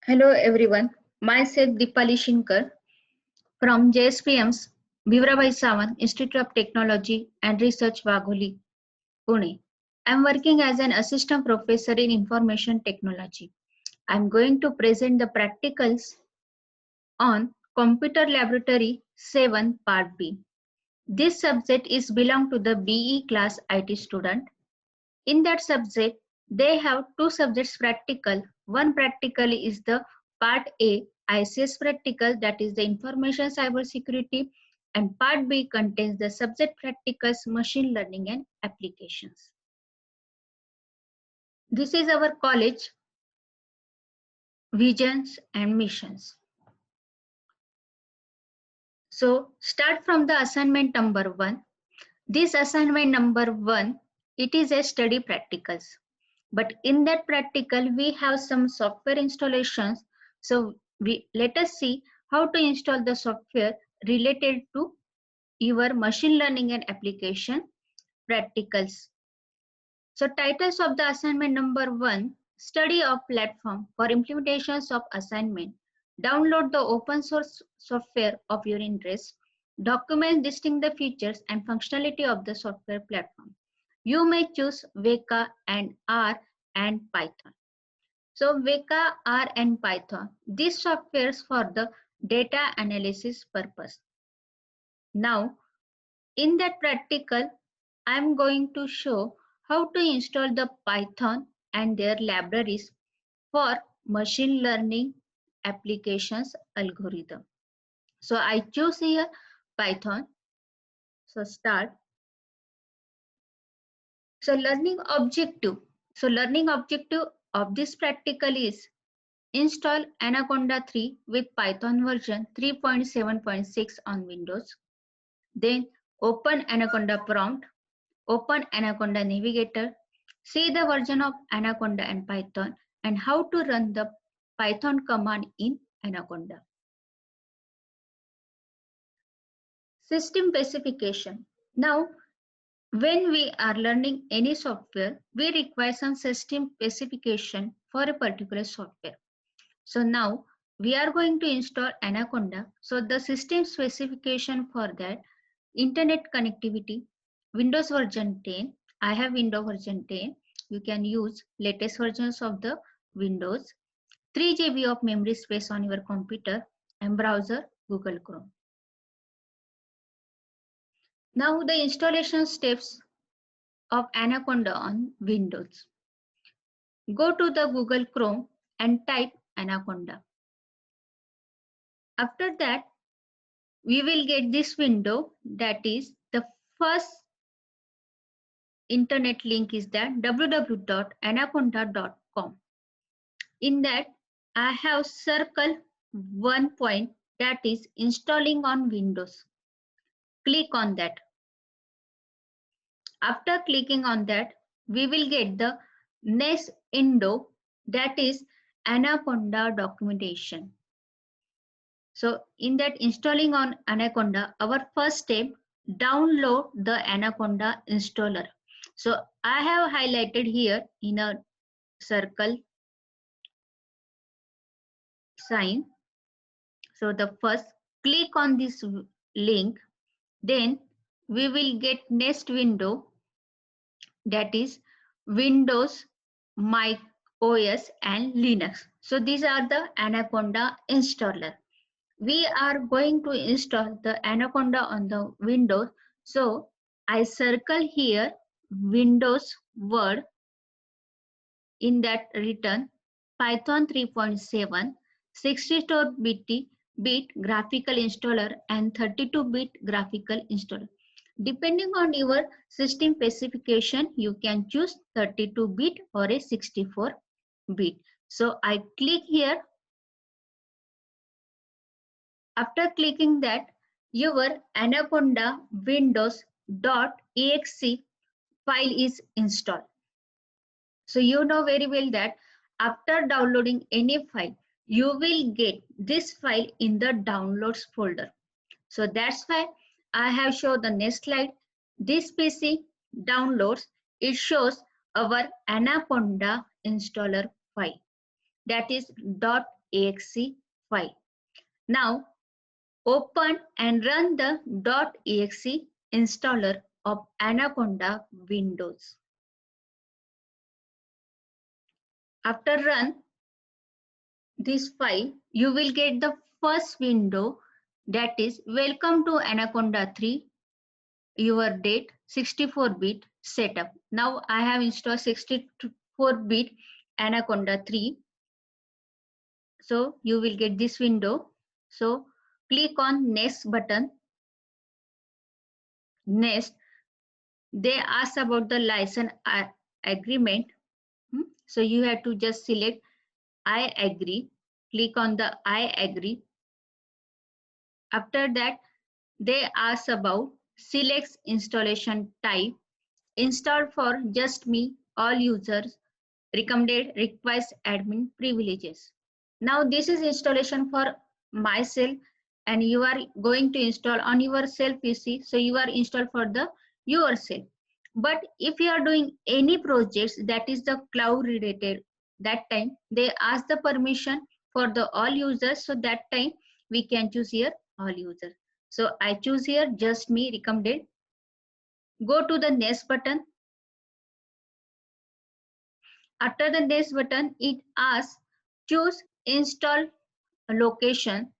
Hello everyone, myself Dipali Shinkar from JSPM's Bhivrabai Sawant Institute of Technology and Research Wagholi, Pune. I am working as an assistant professor in information technology. I am going to present the practicals on Computer Laboratory 7 Part B. This subject is belong to the BE class IT student. In that subject, they have two subjects practical. One practical is the part A, ICS practical, that is the information cyber security, and part B contains the subject practicals, machine learning and applications. This is our college visions and missions. So start from the assignment number 1. This assignment number 1, it is a study practicals. But in that practical, we have some software installations. So let us see how to install the software related to your machine learning and application practicals. So titles of the assignment number 1, study of platform for implementations of assignment. Download the open source software of your interest. Document listing the features and functionality of the software platform. You may choose Weka and R and Python. So Weka, R and Python, these softwares for the data analysis purpose. Now, in that practical, I am going to show how to install the Python and their libraries for machine learning applications algorithm. So I choose here Python. So start. So learning objective. So learning objective of this practical is install Anaconda 3 with Python version 3.7.6 on Windows. Then open Anaconda prompt, open Anaconda Navigator, see the version of Anaconda and Python and how to run the Python command in Anaconda. System specification. Now, when we are learning any software, we require some system specification for a particular software. So now we are going to install Anaconda. So the system specification for that, internet connectivity, Windows version 10. I have Windows version 10. You can use latest versions of the Windows. 3 GB of memory space on your computer and browser Google Chrome. Now the installation steps of Anaconda on Windows. Go to the Google Chrome and type Anaconda. After that, we will get this window, that is the first internet link is that www.anaconda.com. In that, I have circled one point, that is installing on Windows. Click on that. After clicking on that, we will get the next window, that is Anaconda documentation. So in that installing on Anaconda, our first step, download the Anaconda installer. So I have highlighted here in a circle sign. So the first, click on this link, then we will get next window, that is Windows, Mac OS and Linux. So these are the Anaconda installer. We are going to install the Anaconda on the Windows. So I circle here Windows Word, in that written Python 3.7, 64-bit graphical installer and 32-bit graphical installer. Depending on your system specification, you can choose 32-bit or a 64-bit. So I click here. After clicking that, your Anaconda Windows.exe file is installed. So you know very well that after downloading any file, you will get this file in the downloads folder. So that's why I have shown the next slide. This PC downloads, it shows our Anaconda installer file, that is .exe file. Now open and run the .exe installer of Anaconda Windows. After run this file, you will get the first window, that is welcome to Anaconda 3, your date 64-bit setup. Now I have installed 64-bit Anaconda 3. So you will get this window. So click on next button. Next, they ask about the license agreement. So you have to just select I agree. Click on the I agree. After that, they ask about select installation type. Install for just me, all users, recommended, requires admin privileges. Now this is installation for myself, and you are going to install on your self PC. So you are installed for the yourself. But if you are doing any projects that is the cloud related, that time they ask the permission for the all users. So that time we can choose here all users. So I choose here just me, recommended. Go to the next button. After the next button, it asks choose install location.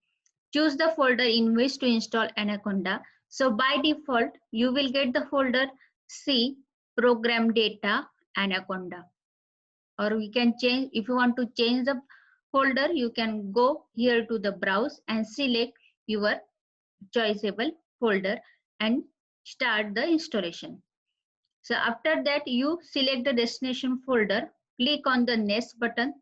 Choose the folder in which to install Anaconda. So by default, you will get the folder C program data Anaconda. Or we can change, if you want to change the folder, you can go here to the browse and select your choiceable folder and start the installation. So after that, you select the destination folder, click on the next button,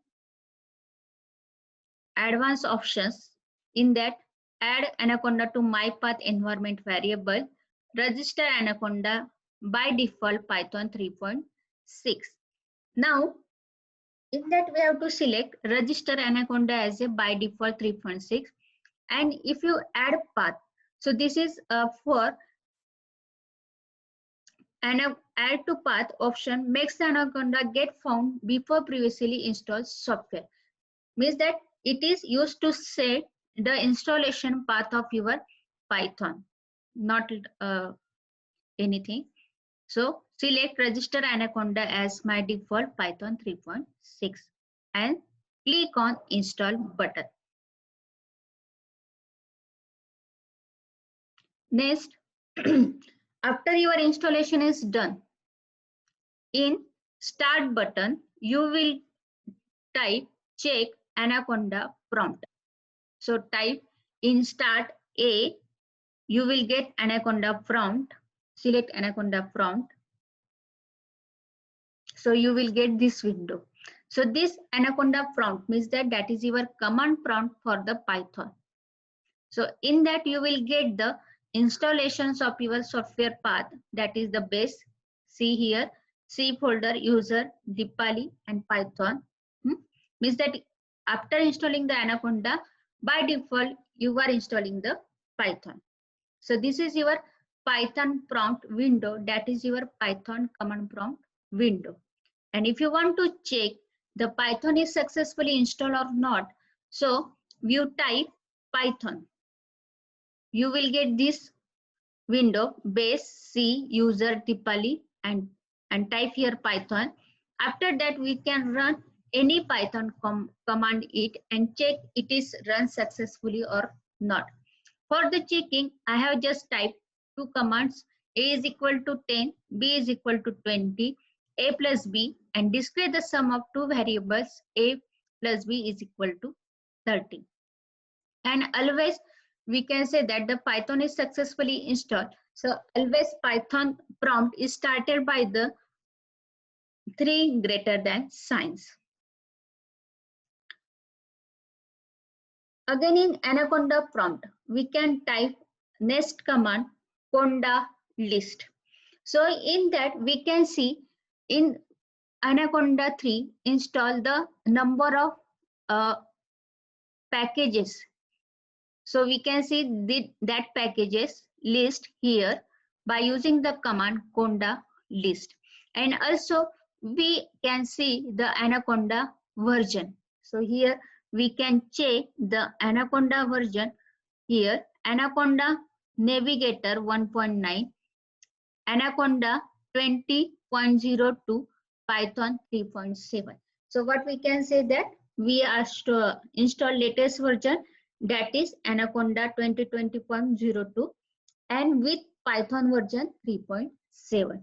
advanced options. In that, add Anaconda to mypath environment variable, register Anaconda by default Python 3.6. Now, in that we have to select register Anaconda as a by default 3.6. And if you add path, so this is for an add to path option makes the Anaconda get found before previously installed software. Means that it is used to set the installation path of your Python, not anything. So select register Anaconda as my default Python 3.6 and click on install button. Next, after your installation is done, in start button, you will type check Anaconda prompt. So type in start A, you will get Anaconda prompt. Select Anaconda prompt. So you will get this window. So this Anaconda prompt means that is your command prompt for the Python. So in that you will get the installations of your software path, that is the base. See here, C folder, user, Deepali and Python. Means that after installing the Anaconda, by default you are installing the Python. So this is your Python prompt window, that is your Python command prompt window. And if you want to check the Python is successfully installed or not, so you type Python. You will get this window, base, C, user, Deepali and type here Python. After that, we can run any Python command it and check it is run successfully or not. For the checking, I have just typed two commands, A is equal to 10, B is equal to 20, A plus B, and display the sum of two variables, A plus B is equal to 30. And always we can say that the Python is successfully installed. So always Python prompt is started by the 3 greater than signs. Again in Anaconda prompt, we can type next command conda list. So in that we can see in Anaconda 3 install the number of packages. So we can see that packages list here by using the command conda list. And also we can see the Anaconda version. So here we can check the Anaconda version here. Anaconda Navigator 1.9, Anaconda 20.02, Python 3.7. So what we can say that we are to install latest version, that is Anaconda 2020.02 and with Python version 3.7.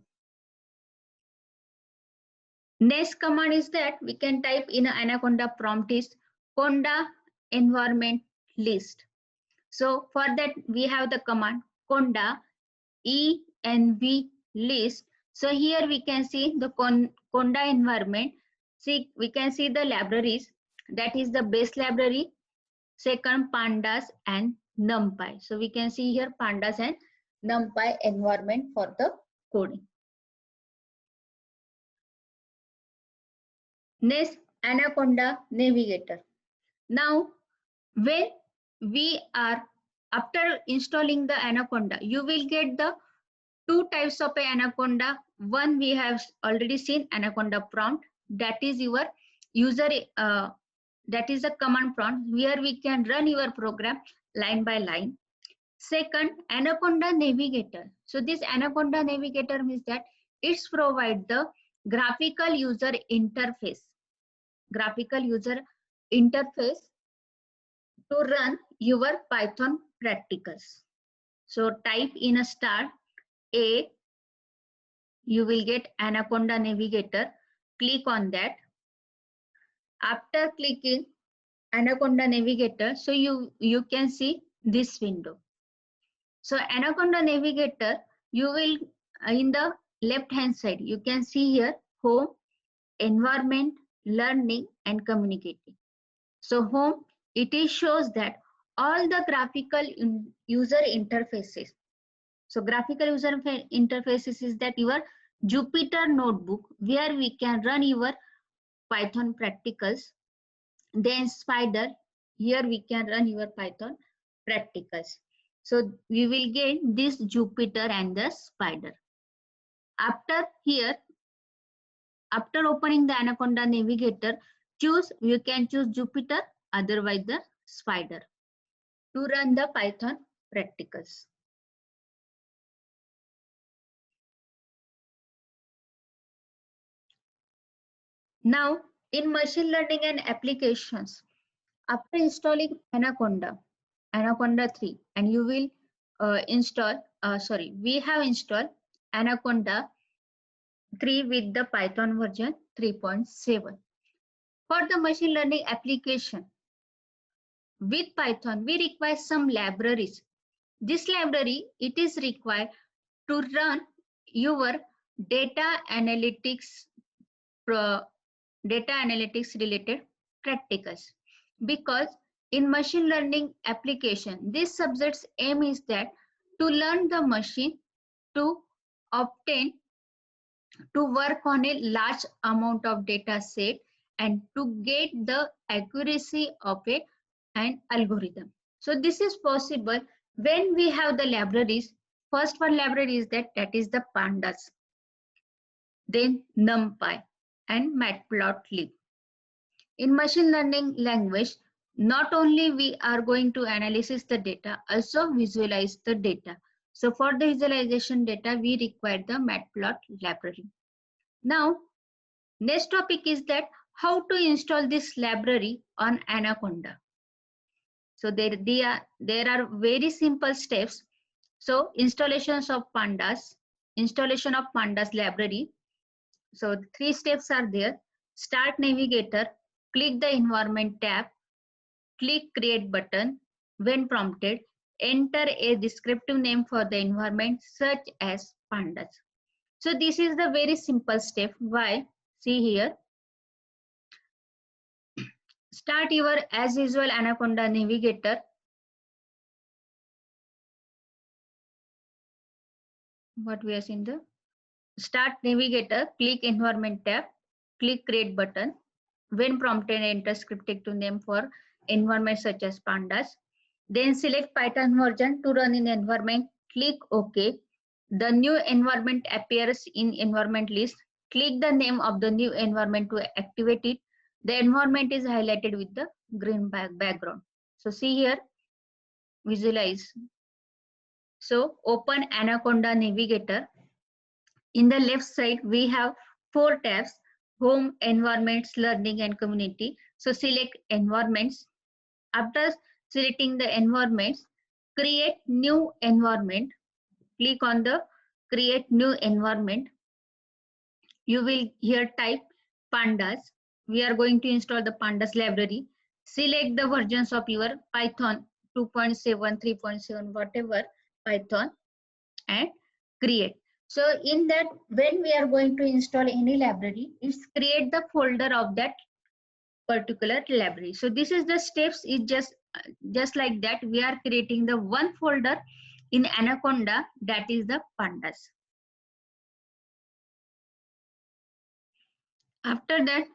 Next command is that we can type in Anaconda prompt is conda environment list. So for that we have the command conda env list. So here we can see the conda environment. See, we can see the libraries, that is the base library, second pandas and numpy. So we can see here pandas and numpy environment for the coding. Next, Anaconda Navigator. Now, when we are after installing the Anaconda, you will get the two types of Anaconda. One we have already seen, Anaconda prompt, that is your user, that is a command prompt where we can run your program line by line. Second, Anaconda Navigator. So this Anaconda Navigator means that it's provide the graphical user interface. Graphical user interface to run your Python practicals. So type in a start A, you will get Anaconda Navigator. Click on that. After clicking Anaconda Navigator, so you can see this window. So Anaconda Navigator, you will in the left hand side, you can see here home, environment, learning and communicating. So home, it is shows that all the graphical user interfaces. So graphical user interfaces is that your Jupyter notebook where we can run your Python practicals. Then Spider, here we can run your Python practicals. So we will get this Jupyter and the Spider. After here, after opening the Anaconda Navigator, you can choose Jupyter, otherwise the Spider to run the Python practicals. Now, in machine learning and applications, after installing Anaconda 3, and you will we have installed Anaconda 3 with the Python version 3.7. For the machine learning application, with Python, we require some libraries. This library, it is required to run your data analytics related practicals, because in machine learning application, this subject's aim is that to learn the machine to obtain, to work on a large amount of data set and to get the accuracy of an algorithm. So this is possible when we have the libraries. First one library is that is the pandas, then NumPy and Matplotlib. In machine learning language, not only we are going to analyze the data, also visualize the data. So for the visualization data, we require the Matplotlib library. Now, next topic is that how to install this library on Anaconda. So there are very simple steps. So installation of pandas library. So 3 steps are there. Start Navigator, click the environment tab, click create button. When prompted, enter a descriptive name for the environment such as pandas. So this is the very simple step. Why? See here. Start your as usual Anaconda Navigator. What we are seeing the Start Navigator, click environment tab, click create button. When prompted, enter scripting name for environment such as pandas. Then select Python version to run in environment, click OK. The new environment appears in environment list. Click the name of the new environment to activate it. The environment is highlighted with the green background. So see here, visualize. So open Anaconda Navigator. In the left side, we have 4 tabs: home, environments, learning and community. So select environments. After selecting the environments, create new environment. Click on the create new environment. You will here type pandas. We are going to install the pandas library. Select the versions of your Python 2.7, 3.7, whatever Python, and create. So in that, when we are going to install any library, it's create the folder of that particular library. So this is the steps. Is just like that, we are creating the one folder in Anaconda, that is the pandas. After that,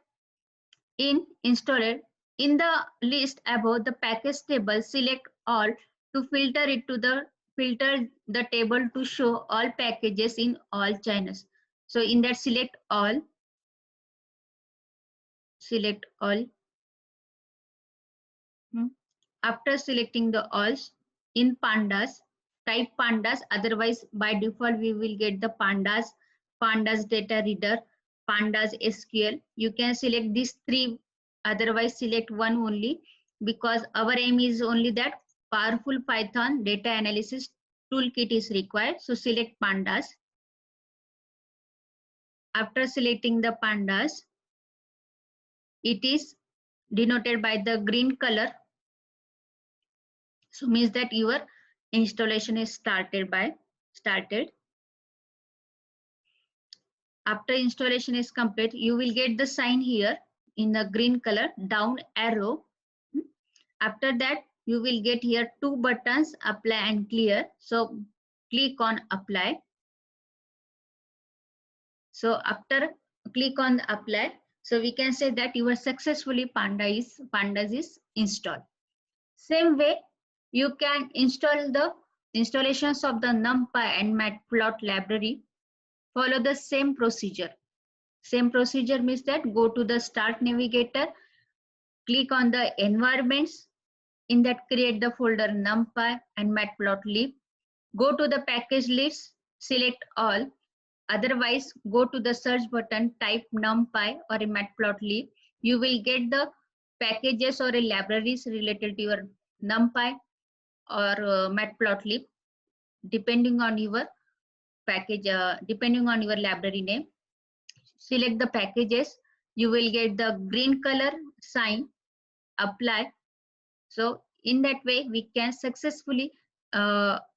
in installer, in the list above the package table, select all to filter the table to show all packages in all channels. So in that, select all. After selecting the alls, in pandas, type pandas. Otherwise, by default, we will get the pandas data reader, pandas SQL. You can select these 3. Otherwise, select one only, because our aim is only that powerful Python data analysis toolkit is required. So select pandas. After selecting the pandas, it is denoted by the green color. So means that your installation is started. After installation is complete, you will get the sign here in the green color, down arrow. After that, you will get here 2 buttons, apply and clear. So click on apply. So after click on apply, so we can say that you are successfully pandas is installed. Same way, you can install the installations of the NumPy and Matplot library. Follow the same procedure. Same procedure means that go to the Start Navigator, click on the environments. In that, create the folder NumPy and Matplotlib. Go to the package list, select all. Otherwise, go to the search button, type NumPy or a Matplotlib. You will get the packages or libraries related to your NumPy or Matplotlib, depending on your package, depending on your library name. Select the packages. You will get the green color sign, apply. So in that way, we can successfully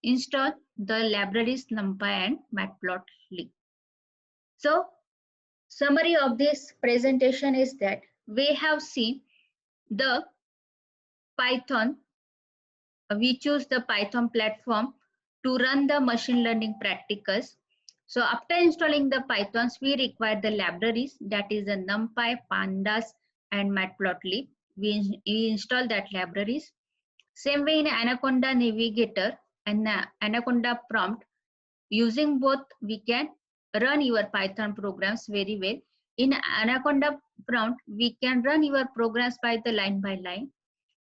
install the libraries NumPy and Matplotlib. So summary of this presentation is that we have seen the Python. We choose the Python platform to run the machine learning practicals. So after installing the Pythons, we require the libraries, that is the NumPy, Pandas, and Matplotlib. We install that libraries. Same way in Anaconda Navigator and Anaconda Prompt, using both we can run your Python programs very well. In Anaconda Prompt, we can run your programs by the line by line.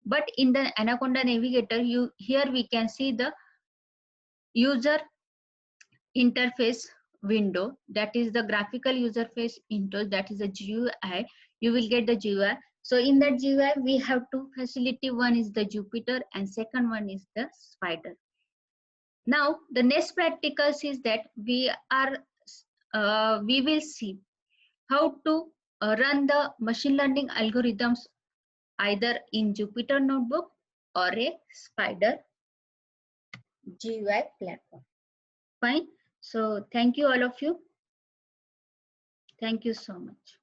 But in the Anaconda Navigator, here we can see the user interface window, that is the graphical user face interface, that is the GUI. You will get the GUI. So in that GUI, we have 2 facility. One is the Jupyter and second one is the Spider. Now the next practicals is that we will see how to run the machine learning algorithms either in Jupyter Notebook or a Spider GUI platform. Fine. So thank you all of you. Thank you so much.